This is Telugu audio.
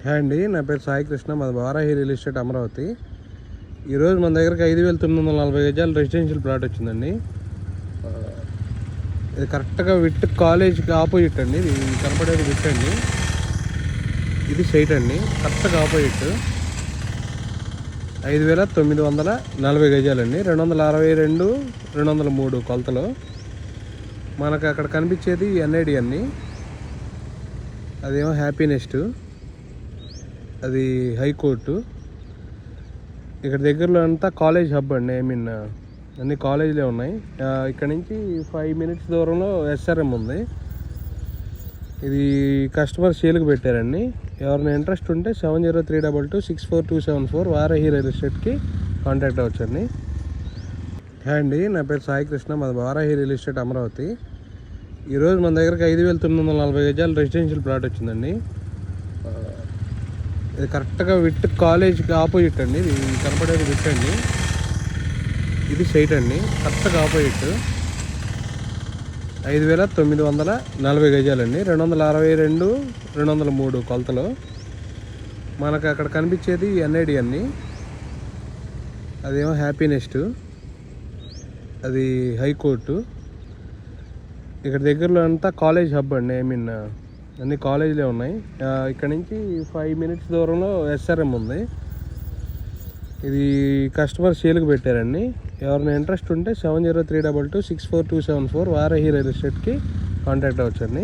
హాయ్ అండి, నా పేరు సాయి కృష్ణ. మాది వారాహి రియల్ ఎస్టేట్ అమరావతి. ఈరోజు మన దగ్గరకు 5,940 గజాలు రెసిడెన్షియల్ ప్లాట్ వచ్చిందండి. ఇది కరెక్ట్గా విట్ కాలేజ్కి ఆపోజిట్ అండి. ఇది కనపడేది విట్ అండి, ఇది సైట్ అండి. కరెక్ట్గా ఆపోజిట్ 5,940 గజాలండి. 262, 203 కొలతలు. మనకు అక్కడ కనిపించేది ఎన్ఐడి అండి, అదేమో హ్యాపీనెస్ట్, అది హైకోర్టు. ఇక్కడ దగ్గరలో అంతా కాలేజ్ హబ్ అండి. అన్ని కాలేజీలే ఉన్నాయి. ఇక్కడ నుంచి 5 minutes దూరంలో ఎస్ఆర్ఎం ఉంది. ఇది కస్టమర్ సేల్కి పెట్టారండి. ఎవరైనా ఇంట్రెస్ట్ ఉంటే 7032264274 వారాహి రియల్ ఎస్టేట్కి కాంటాక్ట్ అవ్వచ్చండి. హాయ్ అండి, నా పేరు సాయి కృష్ణ. మాది వారాహి రియల్ ఎస్టేట్ అమరావతి. ఈరోజు మన దగ్గరకు 5,940 గజాలు రెసిడెన్షియల్ ప్లాట్ వచ్చిందండి. ఇది కరెక్ట్గా విట్ కాలేజ్కి ఆపోజిట్ అండి. ఇది కనపడేది విట్ అండి, ఇది సైట్ అండి. కరెక్ట్గా ఆపోజిట్ 5,940 గజాలండి. 262, 203 కొలతలు. మనకు అక్కడ కనిపించేది ఎన్ఐడి అండి, అదేమో హ్యాపీనెస్ట్, అది హైకోర్టు. ఇక్కడ దగ్గరలో అంతా కాలేజ్ హబ్ అండి. అన్ని కాలేజీలే ఉన్నాయి. ఇక్కడ నుంచి 5 minutes దూరంలో ఎస్ఆర్ఎం ఉంది. ఇది కస్టమర్ సేల్కి పెట్టారండి. ఎవరైనా ఇంట్రెస్ట్ ఉంటే 7032264274 వారాహి రియల్ ఎస్టేట్కి కాంటాక్ట్ అవ్వచ్చండి.